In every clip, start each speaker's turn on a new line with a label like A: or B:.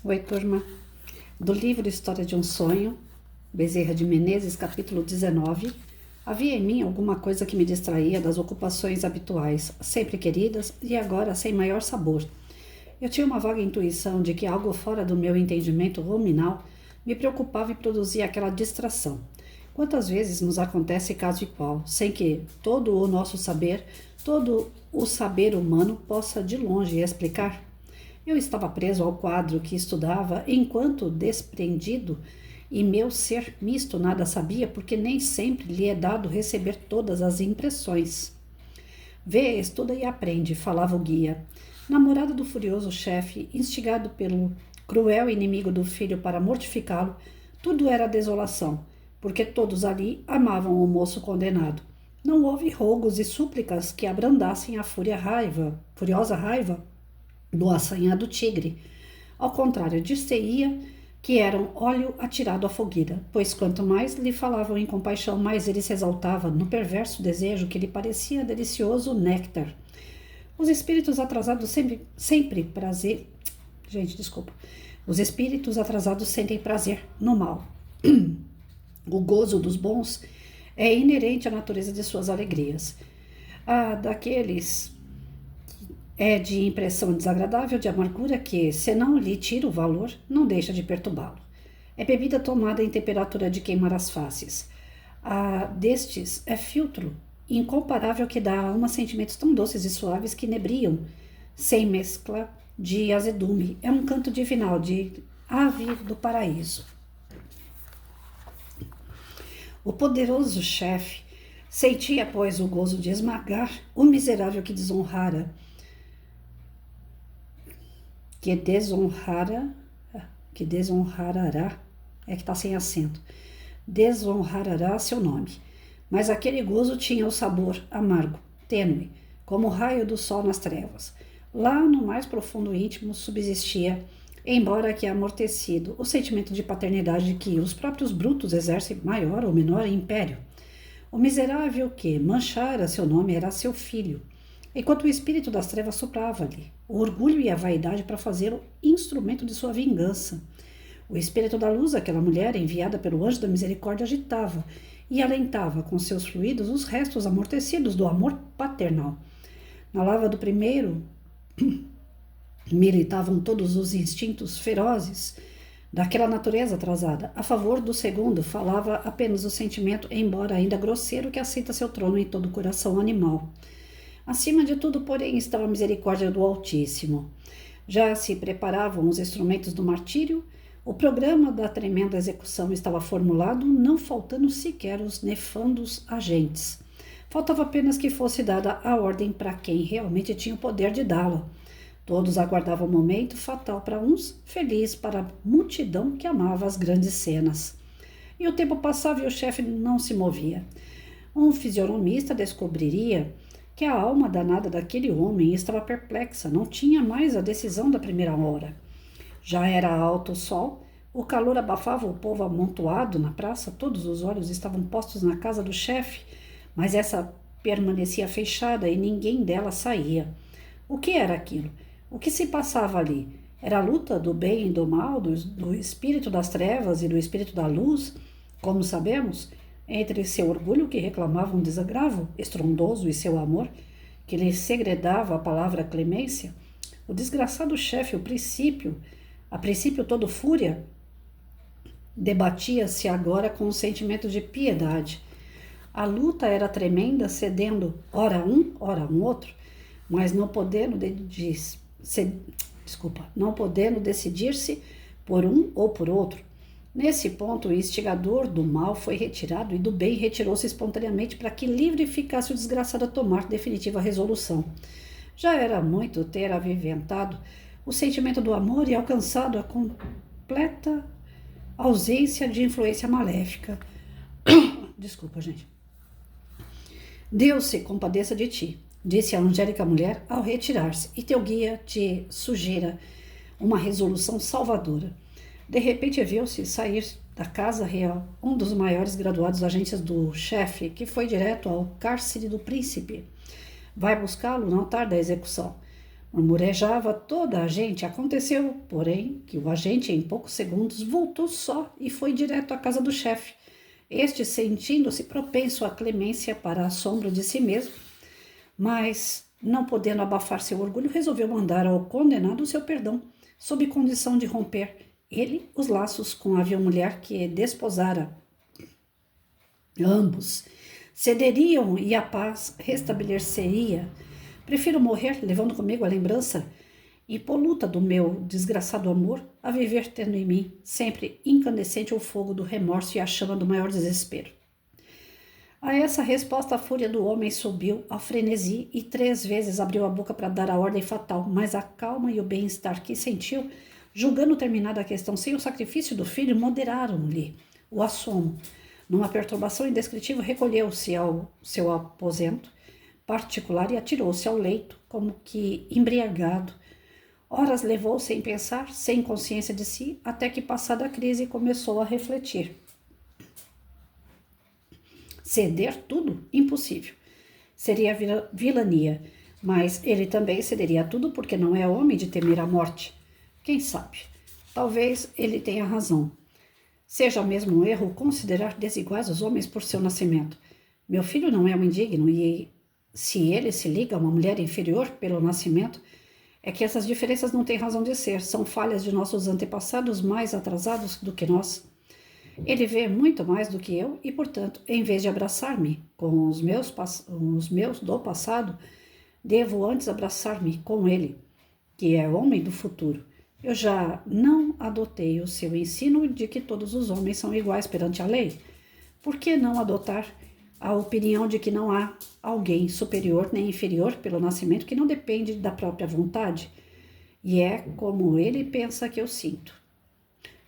A: Oi, turma. Do livro História de um Sonho, Bezerra de Menezes, capítulo 19. Havia em mim alguma coisa que me distraía das ocupações habituais, sempre queridas e agora sem maior sabor. Eu tinha uma vaga intuição de que algo fora do meu entendimento ruminal me preocupava e produzia aquela distração. Quantas vezes nos acontece caso igual, sem que todo o nosso saber, todo o saber humano possa de longe explicar? Eu estava preso ao quadro que estudava, enquanto desprendido, e meu ser misto nada sabia, porque nem sempre lhe é dado receber todas as impressões. Vê, estuda e aprende, falava o guia. Namorado do furioso chefe, instigado pelo cruel inimigo do filho para mortificá-lo, tudo era desolação, porque todos ali amavam o moço condenado. Não houve rogos e súplicas que abrandassem a furiosa raiva do assanhado tigre. Ao contrário, dir-se-ia que eram óleo atirado à fogueira, pois quanto mais lhe falavam em compaixão, mais ele se exaltava no perverso desejo que lhe parecia delicioso néctar. Os espíritos atrasados sempre prazer... Gente, desculpa. Os espíritos atrasados sentem prazer no mal. O gozo dos bons é inerente à natureza de suas alegrias. A daqueles é de impressão desagradável, de amargura que, se não lhe tira o valor, não deixa de perturbá-lo. É bebida tomada em temperatura de queimar as faces. A destes é filtro incomparável que dá a alma sentimentos tão doces e suaves que inebriam, sem mescla de azedume. É um canto divinal de ave do paraíso. O poderoso chefe sentia, pois, o gozo de esmagar o miserável que desonrara, que desonrará, é que está sem acento, desonrará seu nome. Mas aquele gozo tinha o sabor amargo, tênue, como o raio do sol nas trevas. Lá no mais profundo íntimo subsistia, embora que amortecido, o sentimento de paternidade que os próprios brutos exercem maior ou menor império. O miserável que manchara seu nome era seu filho, enquanto o espírito das trevas soprava-lhe o orgulho e a vaidade para fazê-lo instrumento de sua vingança. O espírito da luz, aquela mulher enviada pelo anjo da misericórdia, agitava e alentava com seus fluidos os restos amortecidos do amor paternal. Na lava do primeiro militavam todos os instintos ferozes daquela natureza atrasada. A favor do segundo falava apenas o sentimento, embora ainda grosseiro, que aceita seu trono em todo o coração animal. Acima de tudo, porém, estava a misericórdia do Altíssimo. Já se preparavam os instrumentos do martírio, o programa da tremenda execução estava formulado, não faltando sequer os nefandos agentes. Faltava apenas que fosse dada a ordem para quem realmente tinha o poder de dá-la. Todos aguardavam o momento fatal para uns, feliz para a multidão que amava as grandes cenas. E o tempo passava e o chefe não se movia. Um fisionomista descobriria que a alma danada daquele homem estava perplexa, não tinha mais a decisão da primeira hora. Já era alto o sol, o calor abafava o povo amontoado na praça, todos os olhos estavam postos na casa do chefe, mas essa permanecia fechada e ninguém dela saía. O que era aquilo? O que se passava ali? Era a luta do bem e do mal, do espírito das trevas e do espírito da luz, como sabemos, entre seu orgulho, que reclamava um desagravo estrondoso, e seu amor, que lhe segredava a palavra clemência. O desgraçado chefe, a princípio todo fúria, debatia-se agora com um sentimento de piedade. A luta era tremenda, cedendo ora um outro, mas não podendo decidir-se por um ou por outro. Nesse ponto, o instigador do mal foi retirado e do bem retirou-se espontaneamente para que livre ficasse o desgraçado a tomar definitiva resolução. Já era muito ter aviventado o sentimento do amor e alcançado a completa ausência de influência maléfica. Desculpa, gente. Deus se compadeça de ti, disse a angélica mulher ao retirar-se, e teu guia te sugira uma resolução salvadora. De repente viu-se sair da casa real um dos maiores graduados agentes do chefe, que foi direto ao cárcere do príncipe. Vai buscá-lo no altar da execução. Murmurejava toda a gente. Aconteceu, porém, que o agente, em poucos segundos, voltou só e foi direto à casa do chefe. Este, sentindo-se propenso à clemência para assombro de si mesmo, mas, não podendo abafar seu orgulho, resolveu mandar ao condenado seu perdão, sob condição de romper ele os laços com a vil mulher que desposara. Ambos cederiam e a paz restabeleceria. Prefiro morrer levando comigo a lembrança impoluta do meu desgraçado amor a viver tendo em mim sempre incandescente o fogo do remorso e a chama do maior desespero. A essa resposta a fúria do homem subiu ao frenesi e 3 vezes abriu a boca para dar a ordem fatal, mas a calma e o bem-estar que sentiu, julgando terminada a questão sem o sacrifício do filho, moderaram-lhe o assomo. Numa perturbação indescritível, recolheu-se ao seu aposento particular e atirou-se ao leito, como que embriagado. Horas levou sem pensar, sem consciência de si, até que, passada a crise, começou a refletir. Ceder tudo? Impossível. Seria vilania, mas ele também cederia tudo porque não é homem de temer a morte. Quem sabe? Talvez ele tenha razão. Seja mesmo um erro considerar desiguais os homens por seu nascimento. Meu filho não é um indigno e, se ele se liga a uma mulher inferior pelo nascimento, é que essas diferenças não têm razão de ser, são falhas de nossos antepassados mais atrasados do que nós. Ele vê muito mais do que eu e, portanto, em vez de abraçar-me com os meus do passado, devo antes abraçar-me com ele, que é homem do futuro. Eu já não adotei o seu ensino de que todos os homens são iguais perante a lei. Por que não adotar a opinião de que não há alguém superior nem inferior pelo nascimento que não depende da própria vontade? E é como ele pensa que eu sinto.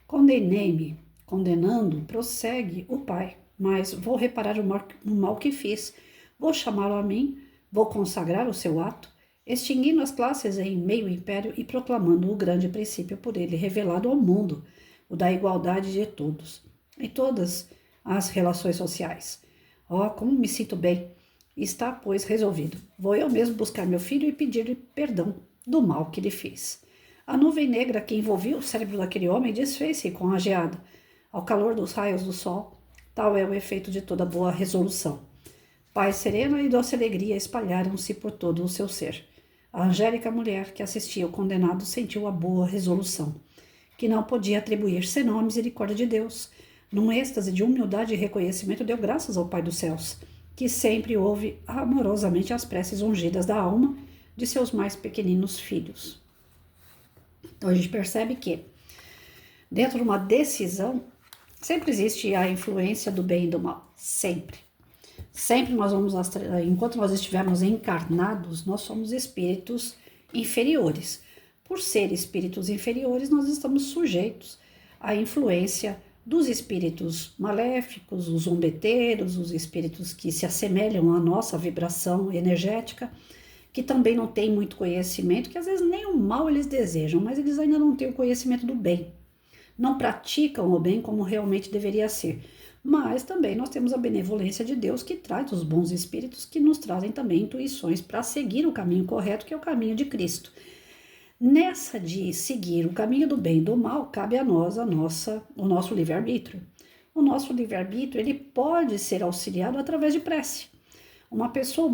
A: Condenei-me. Condenando, prossegue o pai, mas vou reparar o mal que fiz. Vou chamá-lo a mim, vou consagrar o seu ato, extinguindo as classes em meio império e proclamando o grande princípio por ele revelado ao mundo, o da igualdade de todos, em todas as relações sociais. Oh, como me sinto bem! Está, pois, resolvido. Vou eu mesmo buscar meu filho e pedir-lhe perdão do mal que lhe fiz. A nuvem negra que envolvia o cérebro daquele homem desfez-se com a geada, ao calor dos raios do sol. Tal é o efeito de toda boa resolução. Paz serena e doce alegria espalharam-se por todo o seu ser. A angélica mulher que assistia o condenado sentiu a boa resolução, que não podia atribuir senão à misericórdia de Deus. Num êxtase de humildade e reconhecimento, deu graças ao Pai dos céus, que sempre ouve amorosamente as preces ungidas da alma de seus mais pequeninos filhos. Então a gente percebe que, dentro de uma decisão, sempre existe a influência do bem e do mal. Sempre. Sempre nós vamos, enquanto nós estivermos encarnados, nós somos espíritos inferiores. Por ser espíritos inferiores, nós estamos sujeitos à influência dos espíritos maléficos, os zombeteiros, os espíritos que se assemelham à nossa vibração energética, que também não têm muito conhecimento, que às vezes nem o mal eles desejam, mas eles ainda não têm o conhecimento do bem. Não praticam o bem como realmente deveria ser. Mas também nós temos a benevolência de Deus que traz os bons espíritos que nos trazem também intuições para seguir o caminho correto, que é o caminho de Cristo. Nessa de seguir o caminho do bem e do mal, cabe a nós o nosso livre-arbítrio. O nosso livre-arbítrio ele pode ser auxiliado através de prece. Uma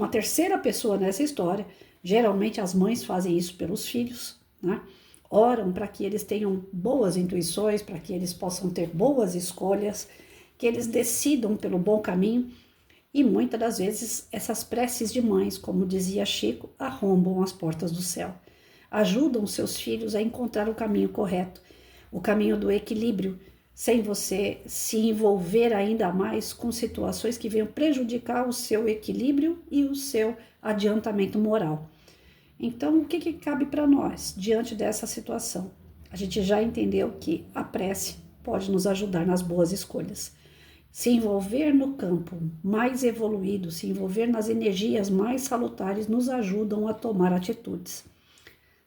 A: terceira pessoa nessa história, geralmente as mães fazem isso pelos filhos, né? Oram para que eles tenham boas intuições, para que eles possam ter boas escolhas, que eles decidam pelo bom caminho. E muitas das vezes essas preces de mães, como dizia Chico, arrombam as portas do céu. Ajudam seus filhos a encontrar o caminho correto, o caminho do equilíbrio, sem você se envolver ainda mais com situações que venham prejudicar o seu equilíbrio e o seu adiantamento moral. Então, o que cabe para nós diante dessa situação? A gente já entendeu que a prece pode nos ajudar nas boas escolhas. Se envolver no campo mais evoluído, se envolver nas energias mais salutares, nos ajudam a tomar atitudes.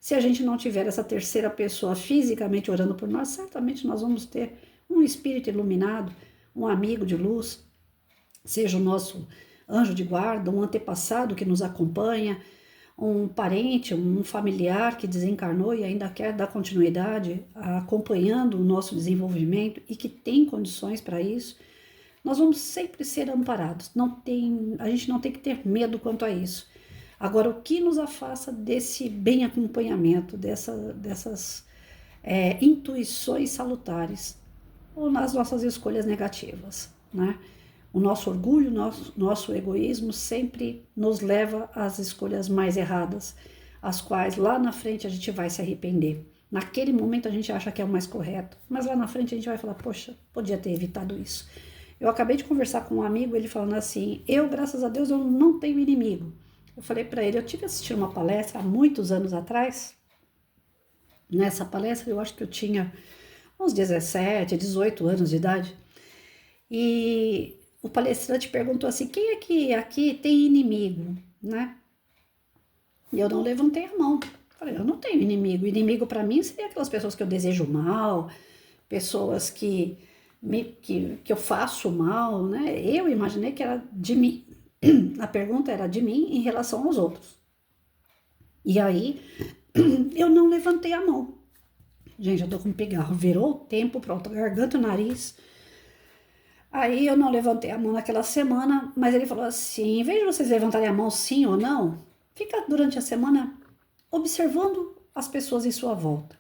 A: Se a gente não tiver essa terceira pessoa fisicamente orando por nós, certamente nós vamos ter um espírito iluminado, um amigo de luz, seja o nosso anjo de guarda, um antepassado que nos acompanha, um parente, um familiar que desencarnou e ainda quer dar continuidade, acompanhando o nosso desenvolvimento e que tem condições para isso, nós vamos sempre ser amparados. A gente não tem que ter medo quanto a isso. Agora, o que nos afasta desse bem acompanhamento, dessas intuições salutares, ou nas nossas escolhas negativas, né? O nosso orgulho, nosso egoísmo sempre nos leva às escolhas mais erradas, as quais lá na frente a gente vai se arrepender. Naquele momento a gente acha que é o mais correto, mas lá na frente a gente vai falar, poxa, podia ter evitado isso. Eu acabei de conversar com um amigo, ele falando assim, graças a Deus, eu não tenho inimigo. Eu falei para ele, eu tive que assistir uma palestra há muitos anos atrás. Nessa palestra eu acho que eu tinha uns 17, 18 anos de idade. E o palestrante perguntou assim, quem é que aqui tem inimigo, né? E eu não levantei a mão. Falei, eu não tenho inimigo. Inimigo para mim seria aquelas pessoas que eu desejo mal, pessoas que eu faço mal, né? Eu imaginei que era de mim. A pergunta era de mim em relação aos outros. E aí, eu não levantei a mão. Gente, eu tô com um pigarro. Virou o tempo, pronto, garganta, nariz. Aí eu não levantei a mão naquela semana, mas ele falou assim, em vez de vocês levantarem a mão sim ou não, fica durante a semana observando as pessoas em sua volta.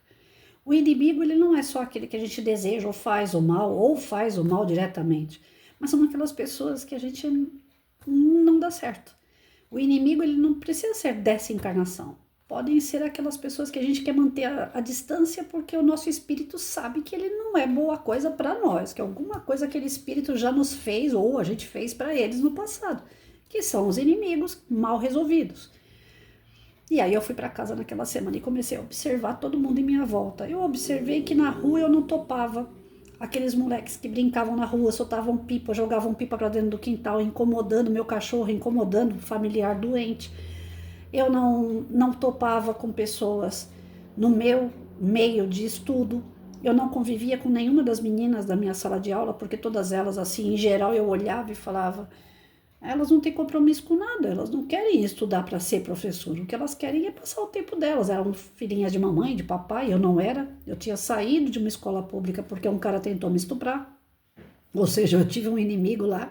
A: O inimigo, ele não é só aquele que a gente deseja ou faz o mal diretamente, mas são aquelas pessoas que a gente não dá certo. O inimigo, ele não precisa ser dessa encarnação. Podem ser aquelas pessoas que a gente quer manter a distância porque o nosso espírito sabe que ele não é boa coisa para nós, que alguma coisa aquele espírito já nos fez ou a gente fez para eles no passado, que são os inimigos mal resolvidos. E aí eu fui para casa naquela semana e comecei a observar todo mundo em minha volta. Eu observei que na rua eu não topava aqueles moleques que brincavam na rua, soltavam pipa, jogavam pipa para dentro do quintal, incomodando meu cachorro, incomodando o familiar doente. Eu não topava com pessoas no meu meio de estudo. Eu não convivia com nenhuma das meninas da minha sala de aula, porque todas elas, assim, em geral, eu olhava e falava, elas não têm compromisso com nada, elas não querem estudar para ser professor, o que elas querem é passar o tempo delas. Eram filhinhas de mamãe, de papai, eu não era. Eu tinha saído de uma escola pública porque um cara tentou me estuprar, ou seja, eu tive um inimigo lá.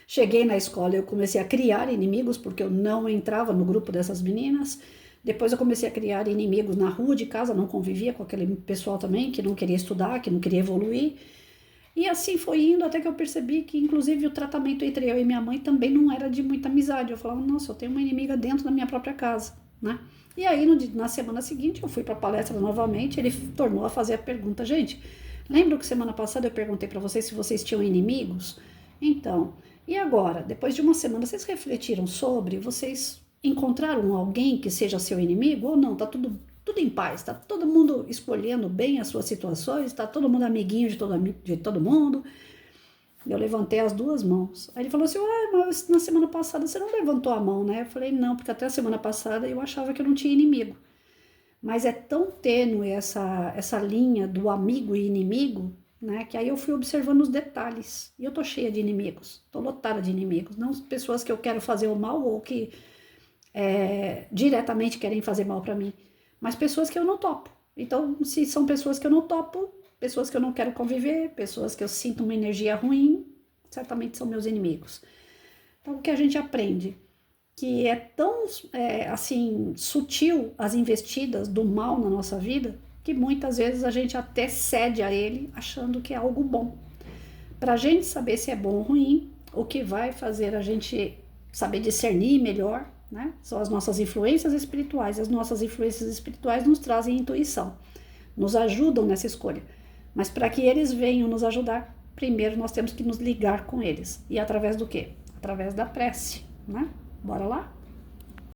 A: Cheguei na escola, eu comecei a criar inimigos, porque eu não entrava no grupo dessas meninas. Depois eu comecei a criar inimigos na rua de casa, não convivia com aquele pessoal também, que não queria estudar, que não queria evoluir. E assim foi indo até que eu percebi que, inclusive, o tratamento entre eu e minha mãe também não era de muita amizade. Eu falava, nossa, eu tenho uma inimiga dentro da minha própria casa, né? E aí, na semana seguinte, eu fui para a palestra novamente, ele tornou a fazer a pergunta, gente, lembra que semana passada eu perguntei para vocês se vocês tinham inimigos? Então, e agora, depois de uma semana, vocês refletiram sobre, vocês encontraram alguém que seja seu inimigo ou não? Tá tudo em paz, tá todo mundo escolhendo bem as suas situações, tá todo mundo amiguinho de todo mundo. Eu levantei as duas mãos. Aí ele falou assim, mas na semana passada você não levantou a mão, né? Eu falei, não, porque até a semana passada eu achava que eu não tinha inimigo. Mas é tão tênue essa linha do amigo e inimigo, né? Que aí eu fui observando os detalhes. E eu tô cheia de inimigos, tô lotada de inimigos. Não pessoas que eu quero fazer o mal ou que diretamente querem fazer mal para mim, mas pessoas que eu não topo. Então, se são pessoas que eu não topo, pessoas que eu não quero conviver, pessoas que eu sinto uma energia ruim, certamente são meus inimigos. Então, o que a gente aprende? Que é tão, assim, sutil as investidas do mal na nossa vida, que muitas vezes a gente até cede a ele, achando que é algo bom. Para a gente saber se é bom ou ruim, o que vai fazer a gente saber discernir melhor, né? São as nossas influências espirituais. As nossas influências espirituais nos trazem intuição, nos ajudam nessa escolha. Mas para que eles venham nos ajudar, primeiro nós temos que nos ligar com eles. E através do quê? Através da prece, né? Bora lá?